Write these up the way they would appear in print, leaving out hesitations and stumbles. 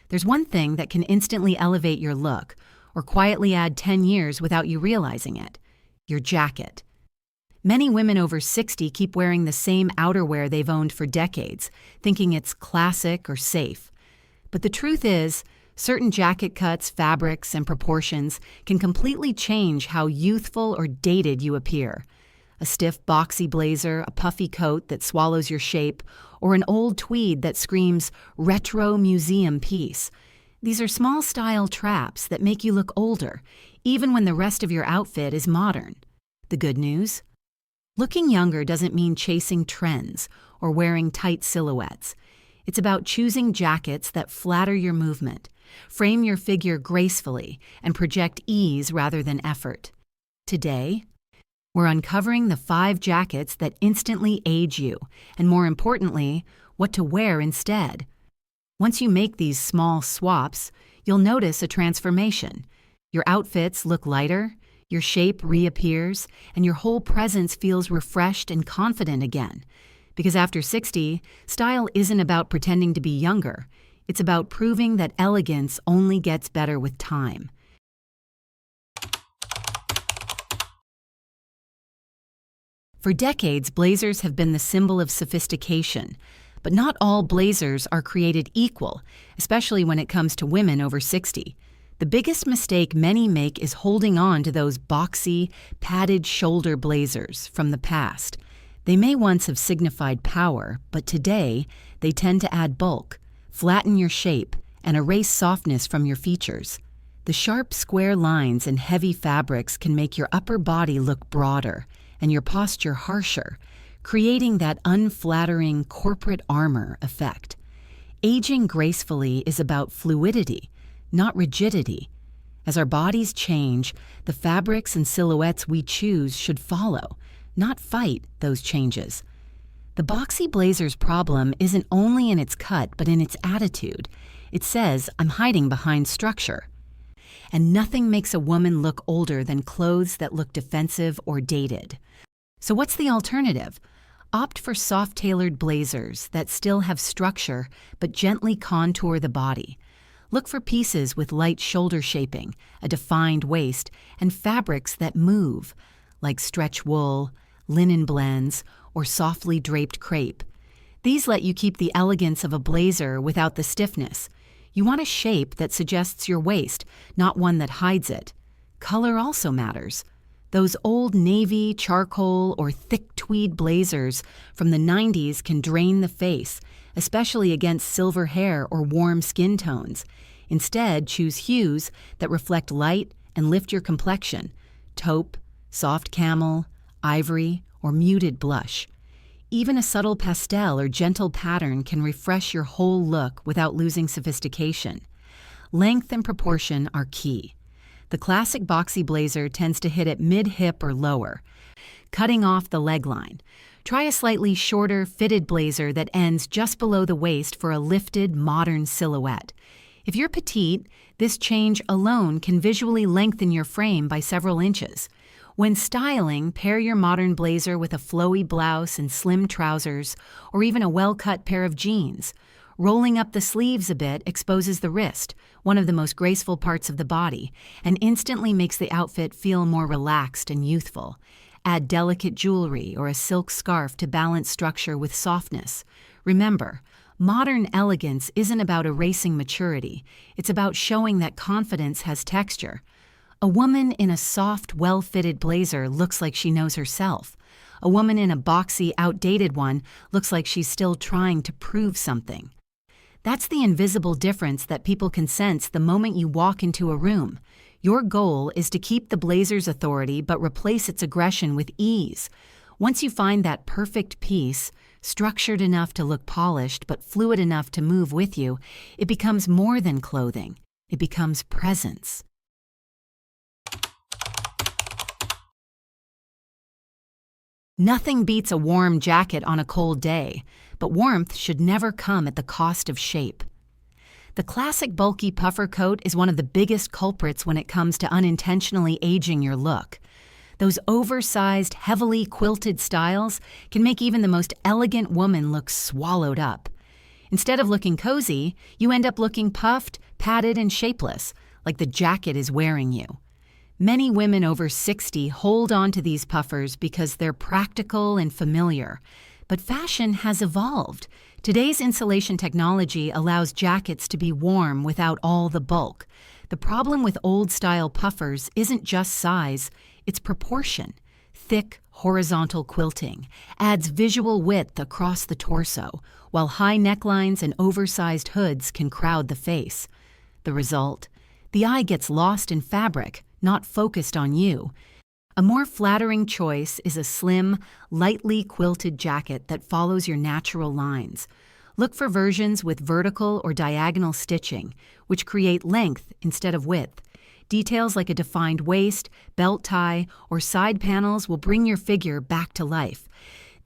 There's one thing that can instantly elevate your look or quietly add 10 years without you realizing it: your jacket. Many women over 60 keep wearing the same outerwear they've owned for decades, thinking it's classic or safe. But the truth is, certain jacket cuts, fabrics, and proportions can completely change how youthful or dated you appear. A stiff boxy blazer, a puffy coat that swallows your shape, or an old tweed that screams retro museum piece. These are small style traps that make you look older, even when the rest of your outfit is modern. The good news? Looking younger doesn't mean chasing trends or wearing tight silhouettes. It's about choosing jackets that flatter your movement, frame your figure gracefully, and project ease rather than effort. Today, we're uncovering the 5 jackets that instantly age you, and more importantly, what to wear instead. Once you make these small swaps, you'll notice a transformation. Your outfits look lighter, your shape reappears, and your whole presence feels refreshed and confident again. Because after 60, style isn't about pretending to be younger. It's about proving that elegance only gets better with time. For decades, blazers have been the symbol of sophistication. But not all blazers are created equal, especially when it comes to women over 60. The biggest mistake many make is holding on to those boxy, padded shoulder blazers from the past. They may once have signified power, but today they tend to add bulk, flatten your shape, and erase softness from your features. The sharp, square lines and heavy fabrics can make your upper body look broader and your posture harsher, creating that unflattering corporate armor effect. Aging gracefully is about fluidity, not rigidity. As our bodies change, the fabrics and silhouettes we choose should follow, not fight those changes. The boxy blazer's problem isn't only in its cut, but in its attitude. It says, "I'm hiding behind structure." And nothing makes a woman look older than clothes that look defensive or dated. So what's the alternative? Opt for soft-tailored blazers that still have structure but gently contour the body. Look for pieces with light shoulder shaping, a defined waist, and fabrics that move, like stretch wool, linen blends, or softly draped crepe. These let you keep the elegance of a blazer without the stiffness. You want a shape that suggests your waist, not one that hides it. Color also matters. Those old navy, charcoal, or thick tweed blazers from the 90s can drain the face, especially against silver hair or warm skin tones. Instead, choose hues that reflect light and lift your complexion: taupe, soft camel, ivory, or muted blush. Even a subtle pastel or gentle pattern can refresh your whole look without losing sophistication. Length and proportion are key. The classic boxy blazer tends to hit at mid-hip or lower, cutting off the leg line. Try a slightly shorter, fitted blazer that ends just below the waist for a lifted, modern silhouette. If you're petite, this change alone can visually lengthen your frame by several inches. When styling, pair your modern blazer with a flowy blouse and slim trousers, or even a well-cut pair of jeans. Rolling up the sleeves a bit exposes the wrist, one of the most graceful parts of the body, and instantly makes the outfit feel more relaxed and youthful. Add delicate jewelry or a silk scarf to balance structure with softness. Remember, modern elegance isn't about erasing maturity. It's about showing that confidence has texture. A woman in a soft, well-fitted blazer looks like she knows herself. A woman in a boxy, outdated one looks like she's still trying to prove something. That's the invisible difference that people can sense the moment you walk into a room. Your goal is to keep the blazer's authority but replace its aggression with ease. Once you find that perfect piece, structured enough to look polished but fluid enough to move with you, it becomes more than clothing. It becomes presence. Nothing beats a warm jacket on a cold day, but warmth should never come at the cost of shape. The classic bulky puffer coat is one of the biggest culprits when it comes to unintentionally aging your look. Those oversized, heavily quilted styles can make even the most elegant woman look swallowed up. Instead of looking cozy, you end up looking puffed, padded, and shapeless, like the jacket is wearing you. Many women over 60 hold on to these puffers because they're practical and familiar. But fashion has evolved. Today's insulation technology allows jackets to be warm without all the bulk. The problem with old-style puffers isn't just size, it's proportion. Thick, horizontal quilting adds visual width across the torso, while high necklines and oversized hoods can crowd the face. The result? The eye gets lost in fabric, not focused on you. A more flattering choice is a slim, lightly quilted jacket that follows your natural lines. Look for versions with vertical or diagonal stitching, which create length instead of width. Details like a defined waist, belt tie, or side panels will bring your figure back to life.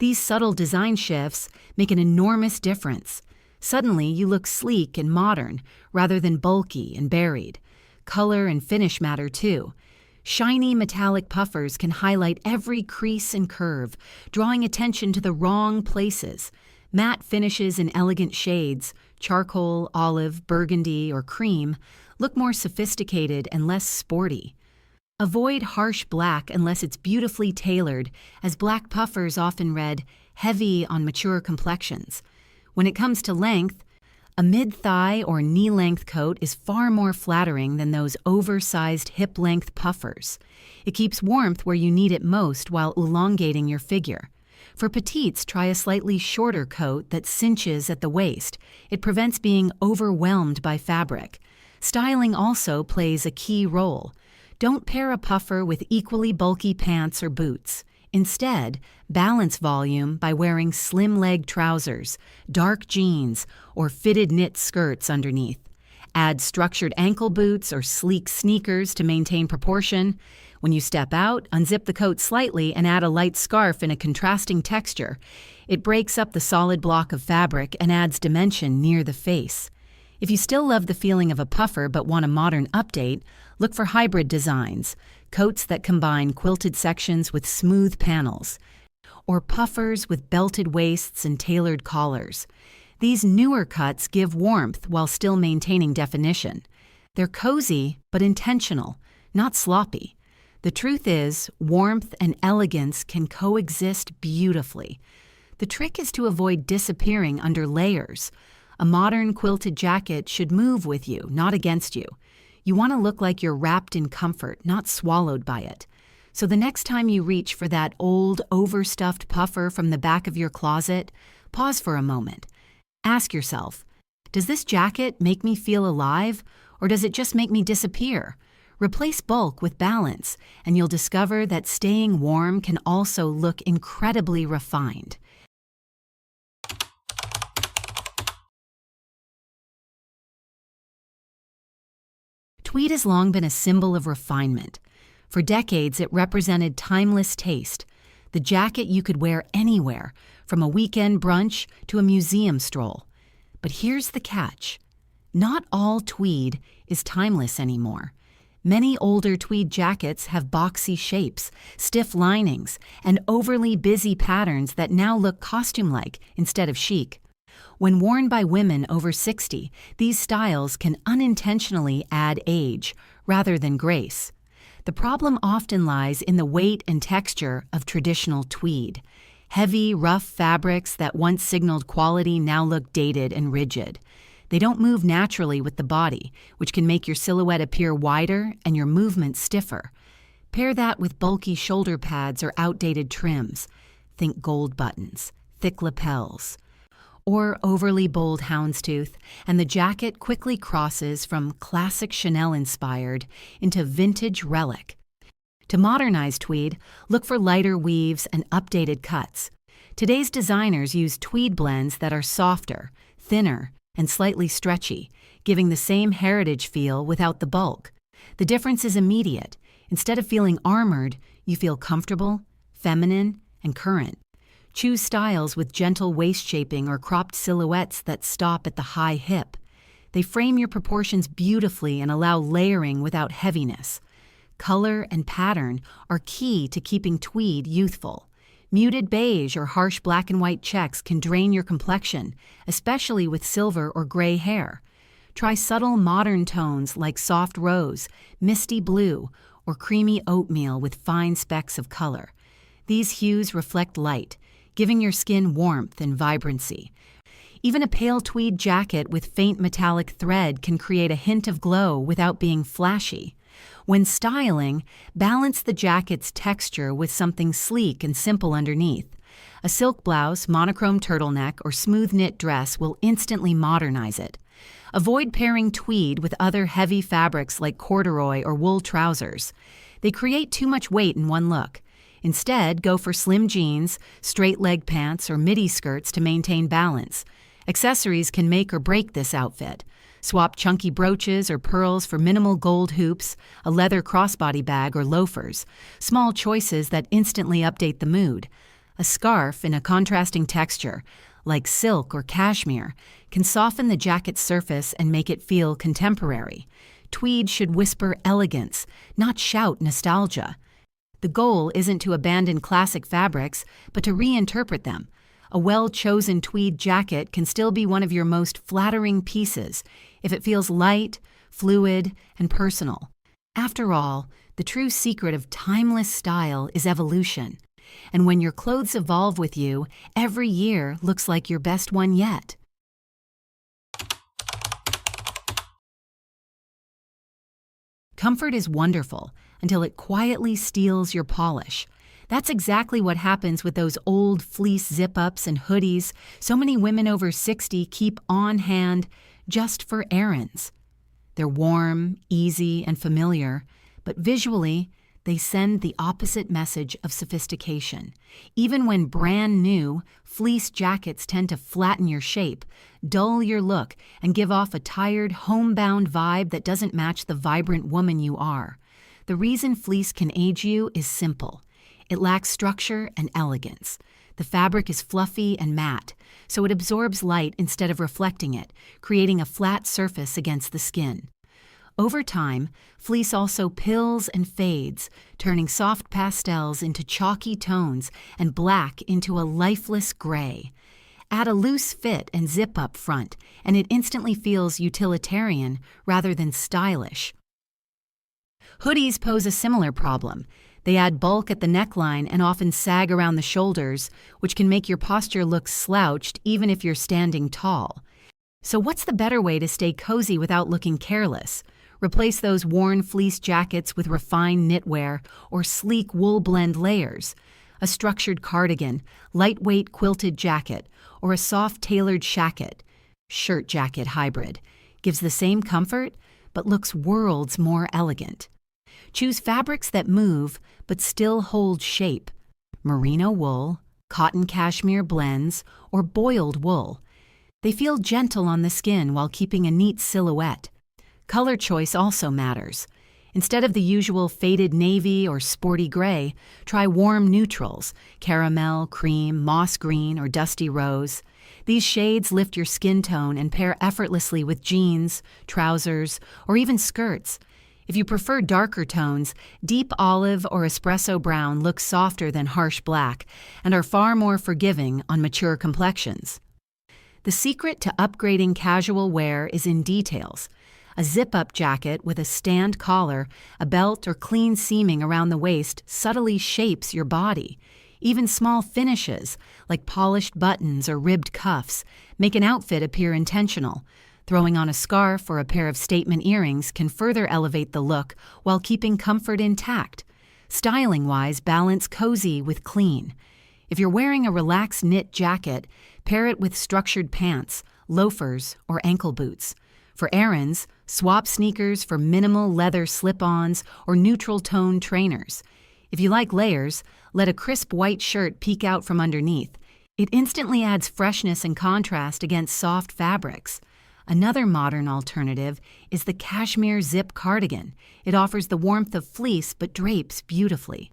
These subtle design shifts make an enormous difference. Suddenly, you look sleek and modern, rather than bulky and buried. Color and finish matter too. Shiny metallic puffers can highlight every crease and curve, drawing attention to the wrong places. Matte finishes in elegant shades, charcoal, olive, burgundy, or cream, look more sophisticated and less sporty. Avoid harsh black unless it's beautifully tailored, as black puffers often read heavy on mature complexions. When it comes to length, a mid-thigh or knee-length coat is far more flattering than those oversized hip-length puffers. It keeps warmth where you need it most while elongating your figure. For petites, try a slightly shorter coat that cinches at the waist. It prevents being overwhelmed by fabric. Styling also plays a key role. Don't pair a puffer with equally bulky pants or boots. Instead, balance volume by wearing slim-leg trousers, dark jeans, or fitted knit skirts underneath. Add structured ankle boots or sleek sneakers to maintain proportion. When you step out, unzip the coat slightly and add a light scarf in a contrasting texture. It breaks up the solid block of fabric and adds dimension near the face. If you still love the feeling of a puffer but want a modern update, look for hybrid designs, coats that combine quilted sections with smooth panels, or puffers with belted waists and tailored collars. These newer cuts give warmth while still maintaining definition. They're cozy but intentional, not sloppy. The truth is, warmth and elegance can coexist beautifully. The trick is to avoid disappearing under layers. A modern quilted jacket should move with you, not against you. You want to look like you're wrapped in comfort, not swallowed by it. So the next time you reach for that old, overstuffed puffer from the back of your closet, pause for a moment. Ask yourself, does this jacket make me feel alive, or does it just make me disappear? Replace bulk with balance, and you'll discover that staying warm can also look incredibly refined. Tweed has long been a symbol of refinement. For decades, it represented timeless taste, the jacket you could wear anywhere, from a weekend brunch to a museum stroll. But here's the catch. Not all tweed is timeless anymore. Many older tweed jackets have boxy shapes, stiff linings, and overly busy patterns that now look costume-like instead of chic. When worn by women over 60, these styles can unintentionally add age rather than grace. The problem often lies in the weight and texture of traditional tweed. Heavy, rough fabrics that once signaled quality now look dated and rigid. They don't move naturally with the body, which can make your silhouette appear wider and your movement stiffer. Pair that with bulky shoulder pads or outdated trims. Think gold buttons, thick lapels, or overly bold houndstooth, and the jacket quickly crosses from classic Chanel-inspired into vintage relic. To modernize tweed, look for lighter weaves and updated cuts. Today's designers use tweed blends that are softer, thinner, and slightly stretchy, giving the same heritage feel without the bulk. The difference is immediate. Instead of feeling armored, you feel comfortable, feminine, and current. Choose styles with gentle waist shaping or cropped silhouettes that stop at the high hip. They frame your proportions beautifully and allow layering without heaviness. Color and pattern are key to keeping tweed youthful. Muted beige or harsh black and white checks can drain your complexion, especially with silver or gray hair. Try subtle modern tones like soft rose, misty blue, or creamy oatmeal with fine specks of color. These hues reflect light, giving your skin warmth and vibrancy. Even a pale tweed jacket with faint metallic thread can create a hint of glow without being flashy. When styling, balance the jacket's texture with something sleek and simple underneath. A silk blouse, monochrome turtleneck, or smooth knit dress will instantly modernize it. Avoid pairing tweed with other heavy fabrics like corduroy or wool trousers. They create too much weight in one look. Instead, go for slim jeans, straight leg pants, or midi skirts to maintain balance. Accessories can make or break this outfit. Swap chunky brooches or pearls for minimal gold hoops, a leather crossbody bag, or loafers. Small choices that instantly update the mood. A scarf in a contrasting texture, like silk or cashmere, can soften the jacket's surface and make it feel contemporary. Tweed should whisper elegance, not shout nostalgia. The goal isn't to abandon classic fabrics, but to reinterpret them. A well-chosen tweed jacket can still be one of your most flattering pieces if it feels light, fluid, and personal. After all, the true secret of timeless style is evolution. And when your clothes evolve with you, every year looks like your best one yet. Comfort is wonderful until it quietly steals your polish. That's exactly what happens with those old fleece zip-ups and hoodies so many women over 60 keep on hand just for errands. They're warm, easy, and familiar, but visually, they send the opposite message of sophistication. Even when brand new, fleece jackets tend to flatten your shape, dull your look, and give off a tired, homebound vibe that doesn't match the vibrant woman you are. The reason fleece can age you is simple. It lacks structure and elegance. The fabric is fluffy and matte, so it absorbs light instead of reflecting it, creating a flat surface against the skin. Over time, fleece also pills and fades, turning soft pastels into chalky tones and black into a lifeless gray. Add a loose fit and zip-up front, and it instantly feels utilitarian rather than stylish. Hoodies pose a similar problem. They add bulk at the neckline and often sag around the shoulders, which can make your posture look slouched even if you're standing tall. So what's the better way to stay cozy without looking careless? Replace those worn fleece jackets with refined knitwear or sleek wool blend layers. A structured cardigan, lightweight quilted jacket, or a soft tailored shacket, shirt jacket hybrid, gives the same comfort but looks worlds more elegant. Choose fabrics that move but still hold shape. Merino wool, cotton cashmere blends, or boiled wool. They feel gentle on the skin while keeping a neat silhouette. Color choice also matters. Instead of the usual faded navy or sporty gray, try warm neutrals, caramel, cream, moss green, or dusty rose. These shades lift your skin tone and pair effortlessly with jeans, trousers, or even skirts. If you prefer darker tones, deep olive or espresso brown look softer than harsh black and are far more forgiving on mature complexions. The secret to upgrading casual wear is in details. A zip-up jacket with a stand collar, a belt, or clean seaming around the waist subtly shapes your body. Even small finishes, like polished buttons or ribbed cuffs, make an outfit appear intentional. Throwing on a scarf or a pair of statement earrings can further elevate the look while keeping comfort intact. Styling-wise, balance cozy with clean. If you're wearing a relaxed knit jacket, pair it with structured pants, loafers, or ankle boots. For errands, swap sneakers for minimal leather slip-ons or neutral-tone trainers. If you like layers, let a crisp white shirt peek out from underneath. It instantly adds freshness and contrast against soft fabrics. Another modern alternative is the cashmere zip cardigan. It offers the warmth of fleece but drapes beautifully.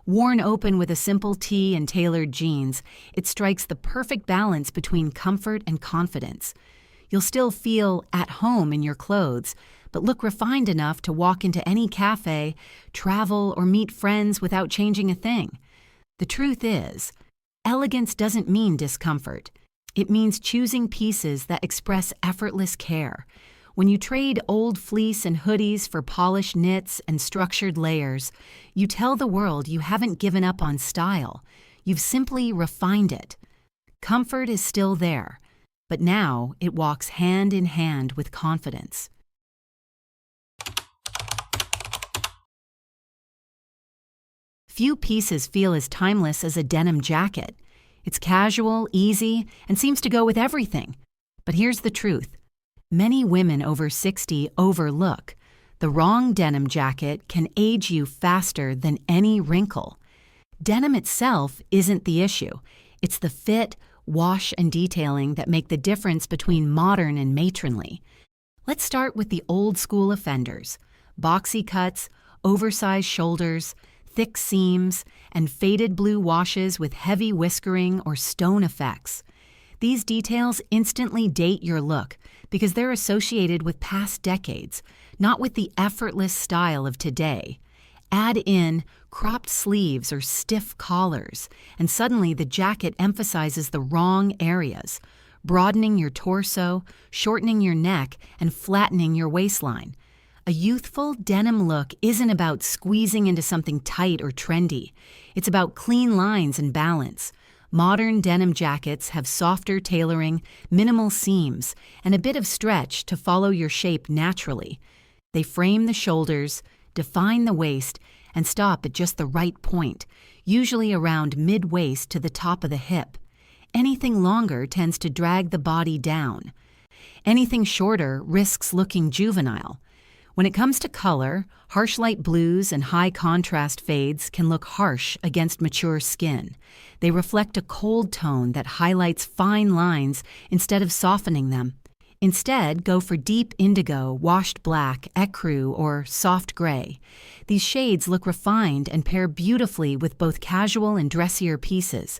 Worn open with a simple tee and tailored jeans, it strikes the perfect balance between comfort and confidence. You'll still feel at home in your clothes, but look refined enough to walk into any cafe, travel, or meet friends without changing a thing. The truth is, elegance doesn't mean discomfort. It means choosing pieces that express effortless care. When you trade old fleece and hoodies for polished knits and structured layers, you tell the world you haven't given up on style. You've simply refined it. Comfort is still there, but now it walks hand in hand with confidence. Few pieces feel as timeless as a denim jacket. It's casual, easy, and seems to go with everything. But here's the truth. Many women over 60 overlook. The wrong denim jacket can age you faster than any wrinkle. Denim itself isn't the issue. It's the fit, wash, and detailing that make the difference between modern and matronly. Let's start with the old school offenders. Boxy cuts, oversized shoulders, thick seams, and faded blue washes with heavy whiskering or stone effects. These details instantly date your look because they're associated with past decades, not with the effortless style of today. Add in cropped sleeves or stiff collars, and suddenly the jacket emphasizes the wrong areas, broadening your torso, shortening your neck, and flattening your waistline. A youthful denim look isn't about squeezing into something tight or trendy. It's about clean lines and balance. Modern denim jackets have softer tailoring, minimal seams, and a bit of stretch to follow your shape naturally. They frame the shoulders, define the waist, and stop at just the right point, usually around mid-waist to the top of the hip. Anything longer tends to drag the body down. Anything shorter risks looking juvenile. When it comes to color, harsh light blues and high contrast fades can look harsh against mature skin. They reflect a cold tone that highlights fine lines instead of softening them. Instead, go for deep indigo, washed black, ecru, or soft gray. These shades look refined and pair beautifully with both casual and dressier pieces.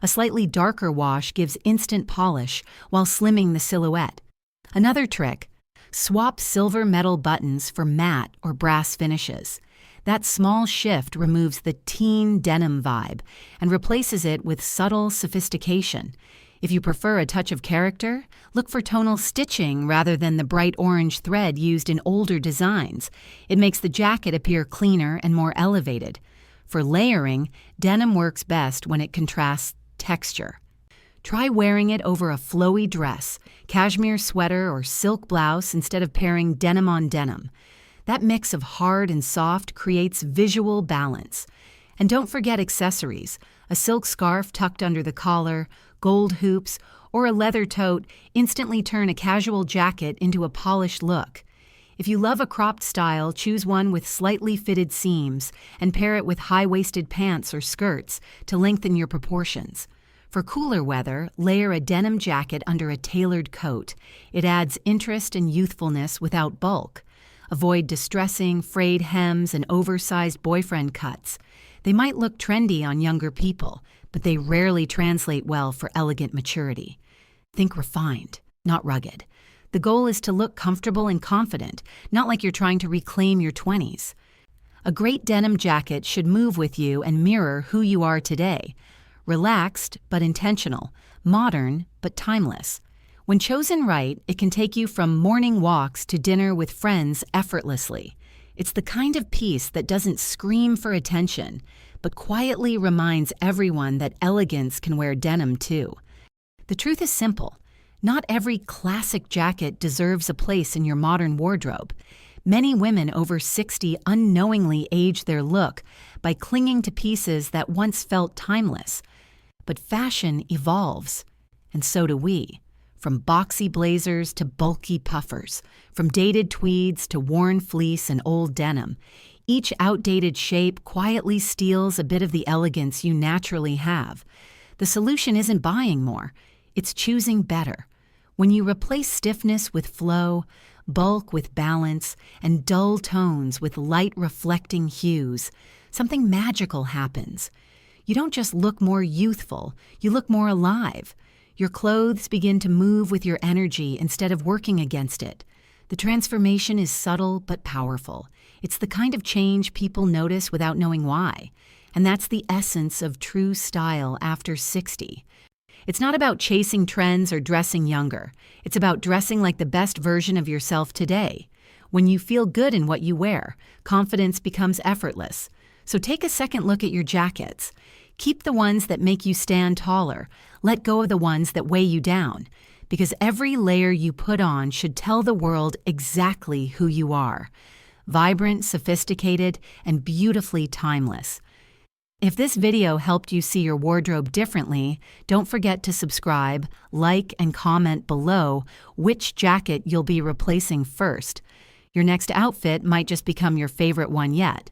A slightly darker wash gives instant polish while slimming the silhouette. Another trick: swap silver metal buttons for matte or brass finishes. That small shift removes the teen denim vibe and replaces it with subtle sophistication. If you prefer a touch of character, look for tonal stitching rather than the bright orange thread used in older designs. It makes the jacket appear cleaner and more elevated. For layering, denim works best when it contrasts texture. Try wearing it over a flowy dress, cashmere sweater, or silk blouse instead of pairing denim on denim. That mix of hard and soft creates visual balance. And don't forget accessories. A silk scarf tucked under the collar, gold hoops, or a leather tote instantly turn a casual jacket into a polished look. If you love a cropped style, choose one with slightly fitted seams and pair it with high-waisted pants or skirts to lengthen your proportions. For cooler weather, layer a denim jacket under a tailored coat. It adds interest and youthfulness without bulk. Avoid distressing, frayed hems and oversized boyfriend cuts. They might look trendy on younger people, but they rarely translate well for elegant maturity. Think refined, not rugged. The goal is to look comfortable and confident, not like you're trying to reclaim your 20s. A great denim jacket should move with you and mirror who you are today. Relaxed but intentional, modern but timeless. When chosen right, it can take you from morning walks to dinner with friends effortlessly. It's the kind of piece that doesn't scream for attention, but quietly reminds everyone that elegance can wear denim too. The truth is simple. Not every classic jacket deserves a place in your modern wardrobe. Many women over 60 unknowingly age their look by clinging to pieces that once felt timeless. But fashion evolves, and so do we. From boxy blazers to bulky puffers, from dated tweeds to worn fleece and old denim, each outdated shape quietly steals a bit of the elegance you naturally have. The solution isn't buying more, it's choosing better. When you replace stiffness with flow, bulk with balance, and dull tones with light reflecting hues, something magical happens. You don't just look more youthful, you look more alive. Your clothes begin to move with your energy instead of working against it. The transformation is subtle but powerful. It's the kind of change people notice without knowing why. And that's the essence of true style after 60. It's not about chasing trends or dressing younger. It's about dressing like the best version of yourself today. When you feel good in what you wear, confidence becomes effortless. So take a second look at your jackets. Keep the ones that make you stand taller. Let go of the ones that weigh you down. Because every layer you put on should tell the world exactly who you are. Vibrant, sophisticated, and beautifully timeless. If this video helped you see your wardrobe differently, don't forget to subscribe, like, and comment below which jacket you'll be replacing first. Your next outfit might just become your favorite one yet.